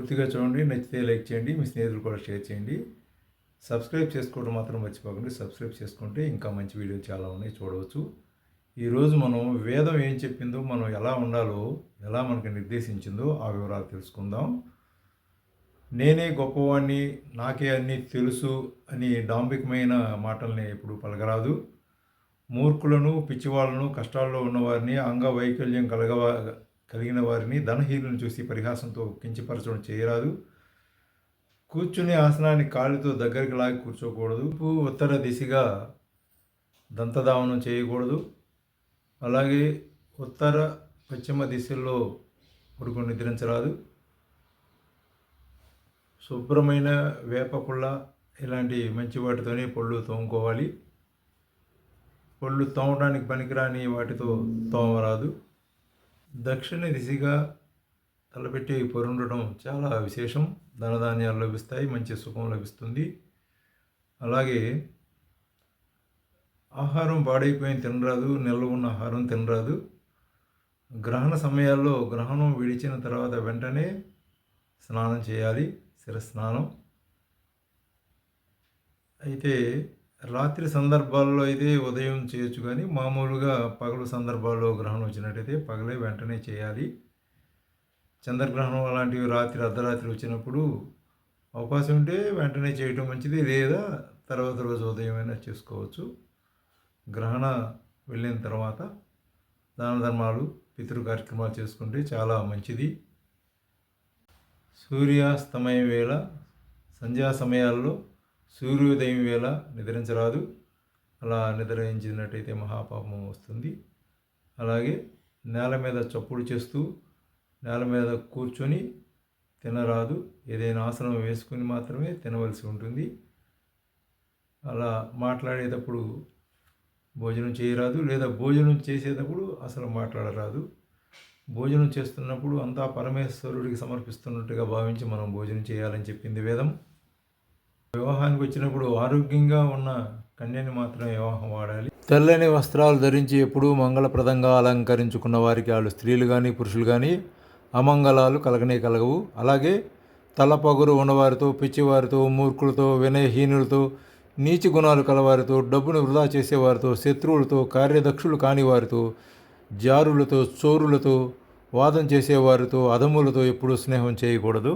పూర్తిగా చూడండి. నచ్చితే లైక్ చేయండి, మీ స్నేహితులు కూడా షేర్ చేయండి. సబ్స్క్రైబ్ చేసుకోవడం మాత్రం మర్చిపోకండి. సబ్స్క్రైబ్ చేసుకుంటే ఇంకా మంచి వీడియోలు చాలా ఉన్నాయి, చూడవచ్చు. ఈరోజు మనం వేదం ఏం చెప్పిందో, మనం ఎలా ఉండాలో, ఎలా మనకు నిర్దేశించిందో ఆ వివరాలు తెలుసుకుందాం. నేనే గొప్పవాణ్ణి, నాకే అన్నీ తెలుసు అని డాంబికమైన మాటల్ని ఎప్పుడు పలకరాదు. మూర్ఖులను, పిచ్చివాళ్లను, కష్టాల్లో ఉన్నవారిని, అంగవైకల్యం కలిగిన వారిని, ధనహీనులను చూసి పరిహాసంతో కించపరచడం చేయరాదు. కూర్చునే ఆసనాన్ని కాళ్ళతో దగ్గరికి లాగి కూర్చోకూడదు. ఉత్తర దిశగా దంతధావనం చేయకూడదు. అలాగే ఉత్తర పశ్చిమ దిశల్లో పడుకొని నిద్రించరాదు. శుభ్రమైన వేపపుల్ల ఇలాంటి మంచి వాటితోనే పళ్ళు తోముకోవాలి. పళ్ళు తోమడానికి పనికిరాని వాటితో తోమరాదు. దక్షిణ దిశగా తలపెట్టి పొరుండటం చాలా విశేషం. ధనధాన్యాలు లభిస్తాయి, మంచి సుఖం లభిస్తుంది. అలాగే ఆహారం పాడైపోయిన తినరాదు, నిల్వ ఉన్న ఆహారం తినరాదు. గ్రహణ సమయాల్లో గ్రహణం విడిచిన తర్వాత వెంటనే స్నానం చేయాలి, శిరస్నానం. అయితే రాత్రి సందర్భాల్లో అయితే ఉదయం చేయొచ్చు, కానీ మామూలుగా పగలు సందర్భాల్లో గ్రహణం వచ్చినట్టయితే పగలే వెంటనే చేయాలి. చంద్రగ్రహణం అలాంటివి రాత్రి అర్ధరాత్రి వచ్చినప్పుడు అవకాశం ఉంటే వెంటనే చేయటం మంచిది, లేదా తర్వాత రోజు ఉదయమైనా చేసుకోవచ్చు. గ్రహణ వెళ్ళిన తర్వాత దాన ధర్మాలు, పితృ కార్యక్రమాలు చేసుకుంటే చాలా మంచిది. సూర్యాస్తమయం వేళ, సంధ్యా సమయాల్లో, సూర్యోదయం వేళ నిద్రించరాదు. అలా నిద్రించినట్టయితే మహాపాపం వస్తుంది. అలాగే నేల మీద చప్పుడు చేస్తూ నేల మీద కూర్చొని తినరాదు. ఏదైనా ఆసనం వేసుకుని మాత్రమే తినవలసి ఉంటుంది. అలా మాట్లాడేటప్పుడు భోజనం చేయరాదు, లేదా భోజనం చేసేటప్పుడు అసలు మాట్లాడరాదు. భోజనం చేస్తున్నప్పుడు అంతా పరమేశ్వరుడికి సమర్పిస్తున్నట్టుగా భావించి మనం భోజనం చేయాలని చెప్పింది వేదం. వివాహానికి వచ్చినప్పుడు ఆరోగ్యంగా ఉన్న కన్యని మాత్రమే వివాహం వాడాలి. తెల్లని వస్త్రాలు ధరించి ఎప్పుడూ మంగళప్రదంగా అలంకరించుకున్న వారికి, వాళ్ళు స్త్రీలు కానీ పురుషులు కానీ, అమంగళాలు కలగవు. అలాగే తలపగురు ఉన్నవారితో, పిచ్చివారితో, మూర్ఖులతో, వినయహీనులతో, నీచి గుణాలు కలవారితో, డబ్బును వృధా చేసేవారితో, శత్రువులతో, కార్యదక్షులు కాని వారితో, జారులతో, చోరులతో, వాదం చేసేవారితో, అధములతో ఎప్పుడూ స్నేహం చేయకూడదు.